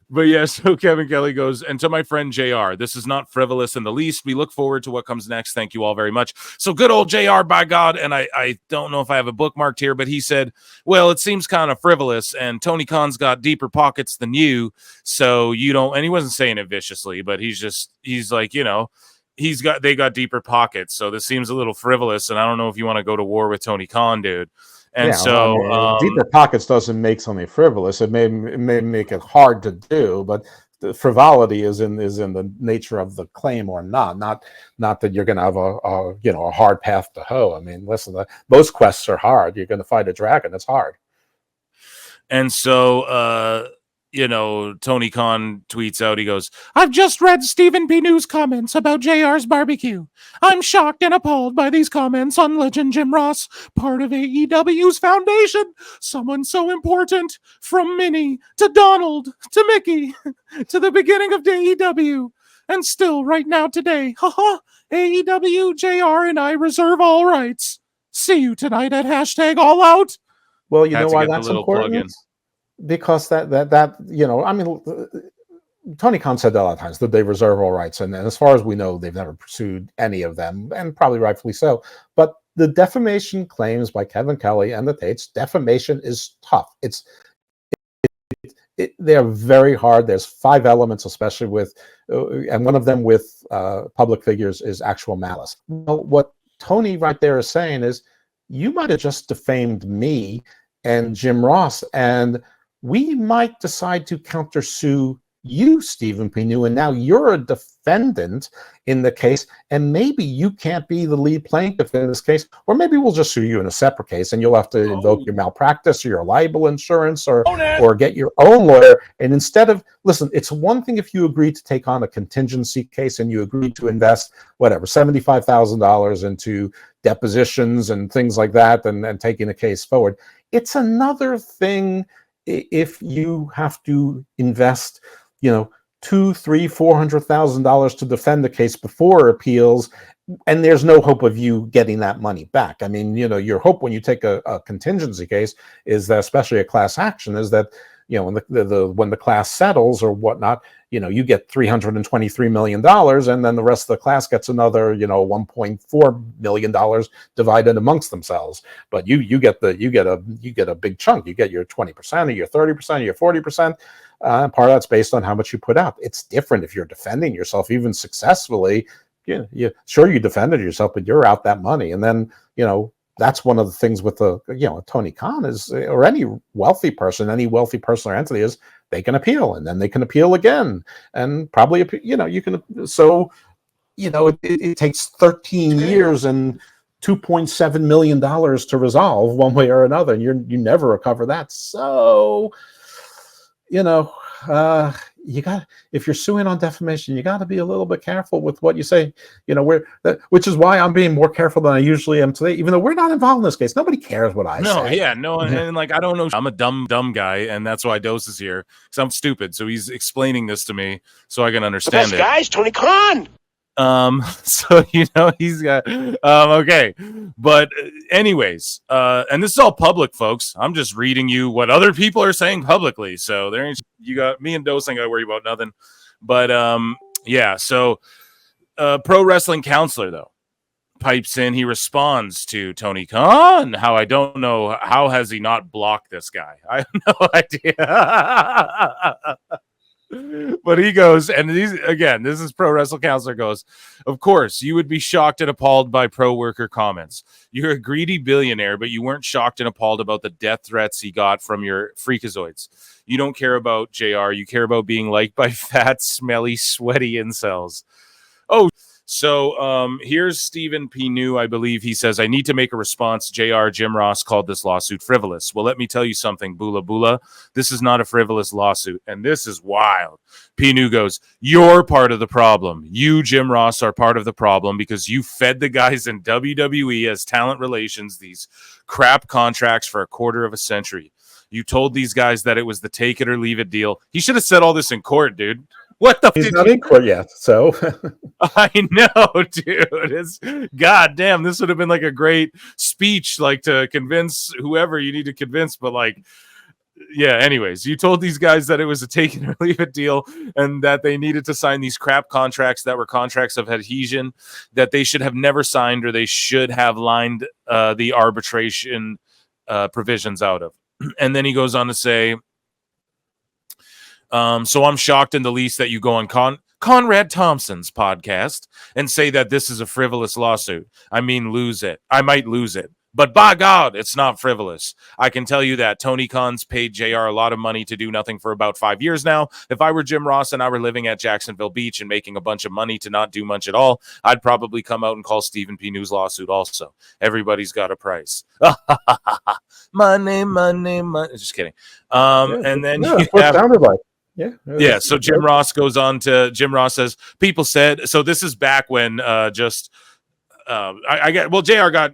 But yeah, so Kevin Kelly goes, and to my friend JR, this is not frivolous in the least. We look forward to what comes next. Thank you all very much. So good old JR, by God. And I don't know if I have a bookmarked here, but he said, well, it seems kind of frivolous, and Tony Khan's got deeper pockets than you. So you don't, and he wasn't saying it viciously, but he's like, you know, they got deeper pockets. So this seems a little frivolous. And I don't know if you want to go to war with Tony Khan, dude. And yeah, so well, I mean, deeper pockets doesn't make something frivolous. It may make it hard to do, but the frivolity is in the nature of the claim or not that you're going to have a hard path to hoe. I mean, listen, most quests are hard. You're going to fight a dragon. It's hard. And so, you know, Tony Khan tweets out, he goes, I've just read Stephen P. New's comments about JR's barbecue. I'm shocked and appalled by these comments on legend Jim Ross, part of AEW's foundation. Someone so important, from Minnie to Donald to Mickey to the beginning of AEW. And still right now today, haha, AEW, JR, and I reserve all rights. See you tonight at #AllOut. Well, you know why that's important? Because that you know, I mean, Tony Khan said that a lot of times that they reserve all rights, and as far as we know, they've never pursued any of them, and probably rightfully so. But the defamation claims by Kevin Kelly and the Tates, defamation is tough. They're very hard. There's 5 elements, especially with, and one of them with public figures is actual malice. Well, what Tony right there is saying is, you might have just defamed me and Jim Ross, and we might decide to countersue you, Stephen P. New, and now you're a defendant in the case, and maybe you can't be the lead plaintiff in this case, or maybe we'll just sue you in a separate case, and you'll have to invoke your malpractice or your libel insurance or get your own lawyer. And instead of, listen, it's one thing if you agree to take on a contingency case and you agree to invest, whatever, $75,000 into depositions and things like that, and taking the case forward. It's another thing if you have to invest, you know, $200,000, $300,000, $400,000 to defend the case before appeals, and there's no hope of you getting that money back. I mean, you know, your hope when you take a contingency case is that, especially a class action, is that, you know, when the class settles or whatnot, you know, you get $323 million, and then the rest of the class gets another, you know, $1.4 million divided amongst themselves. But you get a big chunk. You get your 20% or your 30% or your 40%. Part of that's based on how much you put out. It's different if you're defending yourself, even successfully. You defended yourself, but you're out that money, and then, you know, that's one of the things with Tony Khan is, or any wealthy person or entity, is they can appeal, and then they can appeal again, and probably, you know, you can. So, you know, it takes 13 years and $2.7 million to resolve one way or another, and you never recover that. So, you know, if you're suing on defamation, you got to be a little bit careful with what you say. You know, which is why I'm being more careful than I usually am today, even though we're not involved in this case. Nobody cares what I say. And like, I don't know. I'm a dumb guy, and that's why Dose is here, because I'm stupid. So he's explaining this to me so I can understand it. Guys, Tony Khan. So, you know, he's got okay, but anyways, and this is all public, folks. I'm just reading you what other people are saying publicly. So there you got me and Dose ain't gotta worry about nothing. But yeah, so pro wrestling counselor though pipes in. He responds to Tony Khan. How I don't know, how has he not blocked this guy? I have no idea. But he goes, and this is Pro Wrestle Counselor goes, of course, you would be shocked and appalled by pro worker comments. You're a greedy billionaire, but you weren't shocked and appalled about the death threats he got from your freakazoids. You don't care about JR. You care about being liked by fat, smelly, sweaty incels. Oh, so here's Stephen P. New, I believe. He says, I need to make a response. JR, Jim Ross called this lawsuit frivolous. Well, let me tell you something, Bula Bula. This is not a frivolous lawsuit, and this is wild. P. New goes, you're part of the problem. You, Jim Ross, are part of the problem because you fed the guys in WWE as talent relations these crap contracts for a quarter of a century. You told these guys that it was the take it or leave it deal. He should have said all this in court, dude. What the? He's not in court yet, so. I know, dude. God damn, this would have been like a great speech, like to convince whoever you need to convince. But like, Yeah, anyways, you told these guys that it was a take it or leave it deal and that they needed to sign these crap contracts that were contracts of adhesion that they should have never signed, or they should have lined the arbitration provisions out of. And then he goes on to say, so I'm shocked in the least that you go on Conrad Thompson's podcast and say that this is a frivolous lawsuit. I mean, lose it. I might lose it. But by God, it's not frivolous. I can tell you that Tony Khan's paid JR a lot of money to do nothing for about 5 years now. If I were Jim Ross and I were living at Jacksonville Beach and making a bunch of money to not do much at all, I'd probably come out and call Stephen P. New's lawsuit also. Everybody's got a price. Money. Just kidding. And then that's what it sounded like. Yeah. So Jim Ross goes on to, Jim Ross says, people said, so this is back when I get, well, JR got,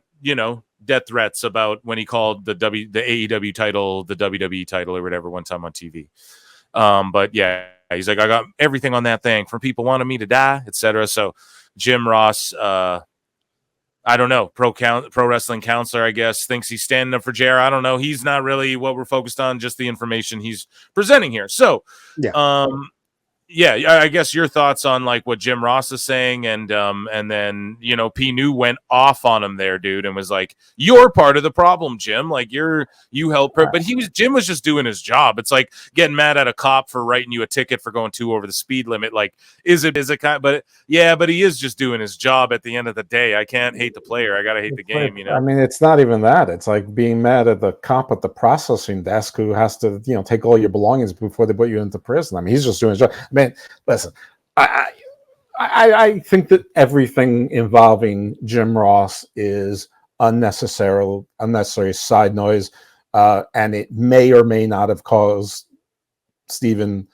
death threats about when he called the AEW title the WWE title or whatever one time on TV. But yeah, he's like, I got everything on that thing from people wanting me to die, etc. So Jim Ross, I don't know, pro wrestling counselor, I guess, thinks he's standing up for JR. I don't know. He's not really what we're focused on, just the information he's presenting here. So, yeah, I guess your thoughts on like what Jim Ross is saying, and then P. New went off on him there, dude, and was like, "You're part of the problem, Jim. Like you help her." But Jim was just doing his job. It's like getting mad at a cop for writing you a ticket for going 2 over the speed limit. Like, is it kind? But yeah, but he is just doing his job at the end of the day. I can't hate the player. I gotta hate the game. I mean, it's not even that. It's like being mad at the cop at the processing desk who has to take all your belongings before they put you into prison. I mean, he's just doing his job. Man, listen, I think that everything involving Jim Ross is unnecessary side noise, and it may or may not have caused Stephen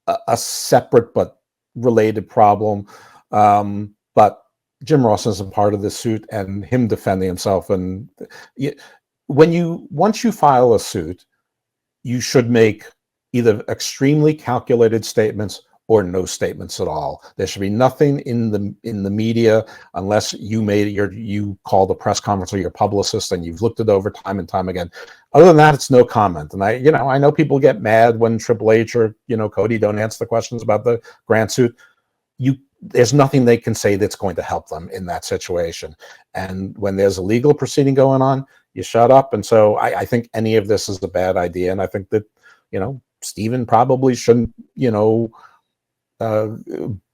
a separate but related problem. But Jim Ross is a part of the suit, and him defending himself. And once you file a suit, you should make either extremely calculated statements or no statements at all. There should be nothing in the media unless you call the press conference or your publicist and you've looked it over time and time again. Other than that, it's no comment. And I know people get mad when Triple H or Cody don't answer the questions about the Grant suit. There's nothing they can say that's going to help them in that situation. And when there's a legal proceeding going on, you shut up. And so I think any of this is a bad idea. And I think that Stephen probably shouldn't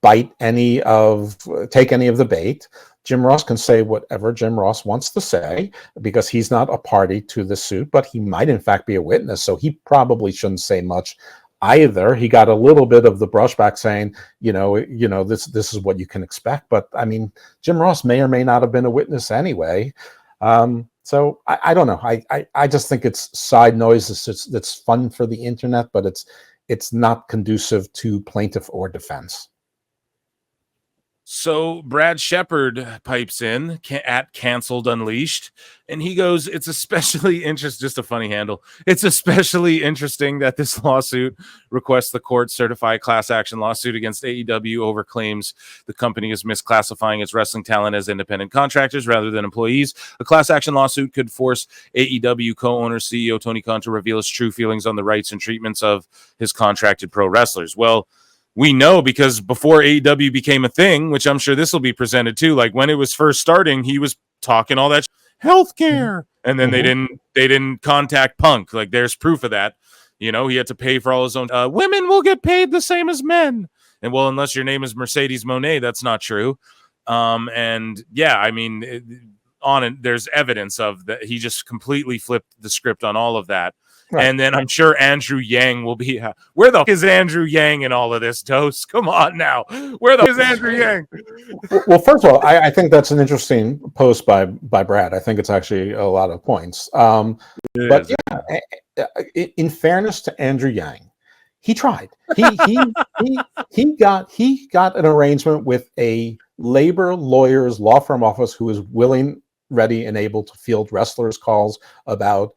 take any of the bait. Jim Ross can say whatever Jim Ross wants to say because he's not a party to the suit, but he might in fact be a witness, so he probably shouldn't say much either. He got a little bit of the brushback saying, this is what you can expect, but I mean, Jim Ross may or may not have been a witness anyway. So I don't know. I just think it's side noise. That's fun for the internet, but it's not conducive to plaintiff or defense. So Brad Shepard pipes in at Canceled Unleashed, and he goes, it's especially interesting, just a funny handle. It's especially interesting that this lawsuit requests the court certify a class action lawsuit against AEW over claims the company is misclassifying its wrestling talent as independent contractors rather than employees. A class action lawsuit could force AEW co-owner CEO Tony Khan to reveal his true feelings on the rights and treatments of his contracted pro wrestlers. Well, we know because before AEW became a thing, which I'm sure this will be presented too, like when it was first starting, he was talking all that healthcare, and then they didn't contact Punk. Like there's proof of that. He had to pay for all his own. Women will get paid the same as men, and well, unless your name is Mercedes Moné, that's not true. And yeah, I mean, there's evidence of that. He just completely flipped the script on all of that. Right. And then I'm sure Andrew Yang will be. Where the f- is Andrew Yang in all of this, Dose? Come on now. Where the f- is Andrew Yang? Well, first of all, I think that's an interesting post by Brad. I think it's actually a lot of points. But yeah, in fairness to Andrew Yang, he tried. He got an arrangement with a labor lawyer's law firm office who is willing, ready, and able to field wrestlers' calls about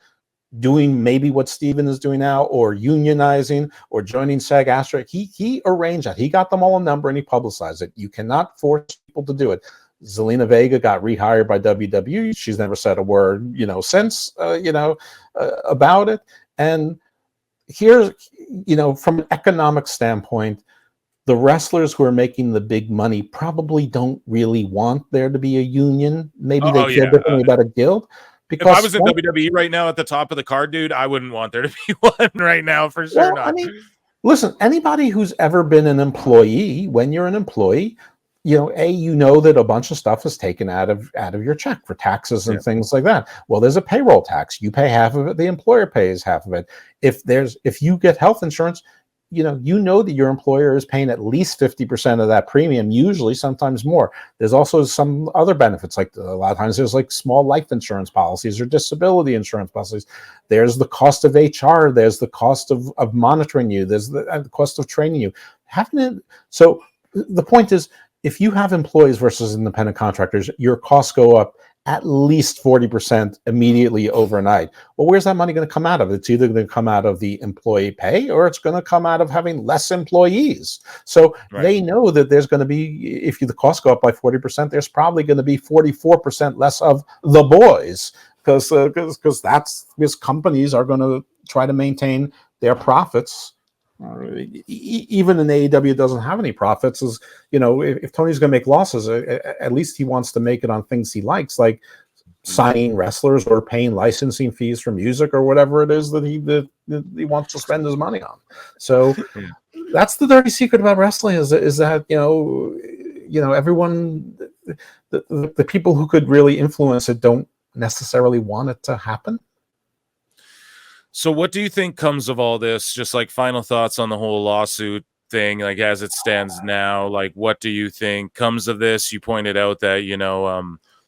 doing maybe what Steven is doing now, or unionizing, or joining SAG-AFTRA. He arranged that. He got them all a number and he publicized it. You cannot force people to do it. Zelina Vega got rehired by WWE. She's never said a word, since, about it. And here's, from an economic standpoint, the wrestlers who are making the big money probably don't really want there to be a union. Maybe they feel differently about a guild. Because if I was in WWE right now at the top of the card, dude, I wouldn't want there to be one right now for sure. Well, I mean, listen, anybody who's ever been an employee, when you're an employee, that a bunch of stuff is taken out of your check for taxes and things like that. Well, there's a payroll tax. You pay half of it. The employer pays half of it. If you get health insurance, that your employer is paying at least 50% of that premium, usually sometimes more. There's also some other benefits, like a lot of times there's like small life insurance policies or disability insurance policies. There's the cost of HR. There's the cost of monitoring you. There's the cost of training you. So the point is, if you have employees versus independent contractors, your costs go up at least 40% immediately overnight. Well, where's that money going to come out of? It's either going to come out of the employee pay or it's going to come out of having less employees. So they know that there's going to be, if the costs go up by 40%, there's probably going to be 44% less of the boys, because companies are going to try to maintain their profits. Even in AEW doesn't have any profits. If Tony's going to make losses, at least he wants to make it on things he likes, like signing wrestlers or paying licensing fees for music or whatever it is that he wants to spend his money on. So that's the dirty secret about wrestling, is that everyone, the people who could really influence it don't necessarily want it to happen. So what do you think comes of all this? Just like final thoughts on the whole lawsuit thing, like as it stands now, like what do you think comes of this? You pointed out that,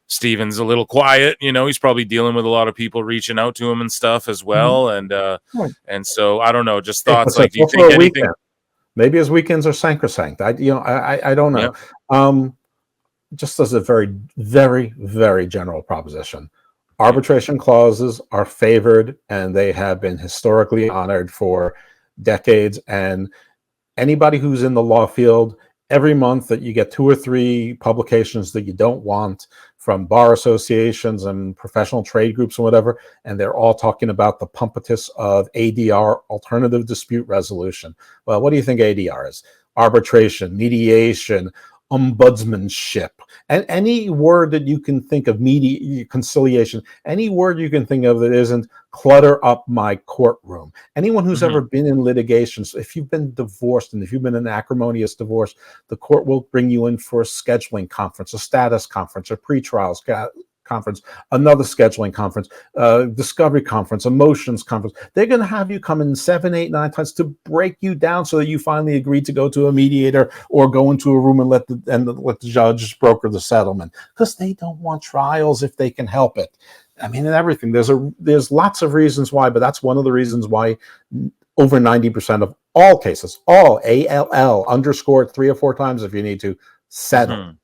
Steven's a little quiet, he's probably dealing with a lot of people reaching out to him and stuff as well. Mm-hmm. And so I don't know, just thoughts, like, do you think anything? Maybe his weekends are sacrosanct. I don't know. Yeah. Just as a very, very, very general proposition, arbitration clauses are favored, and they have been historically honored for decades. And anybody who's in the law field, every month that you get 2 or 3 publications that you don't want from bar associations and professional trade groups and whatever, and they're all talking about the pompatus of ADR, alternative dispute resolution. Well, what do you think ADR is? Arbitration, mediation, ombudsmanship, and any word that you can think of, conciliation, any word you can think of that isn't clutter up my courtroom. Anyone who's ever been in litigations, if you've been divorced and if you've been in an acrimonious divorce, the court will bring you in for a scheduling conference, a status conference, a pretrial conference, another scheduling conference, discovery conference, a motions conference. They're going to have you come in 7, 8, 9 times to break you down so that you finally agree to go to a mediator or go into a room and let the judge broker the settlement, because they don't want trials if they can help it. I mean, and everything. There's lots of reasons why, but that's one of the reasons why over 90% of all cases, all ALL underscored 3 or 4 times if you need to, settle.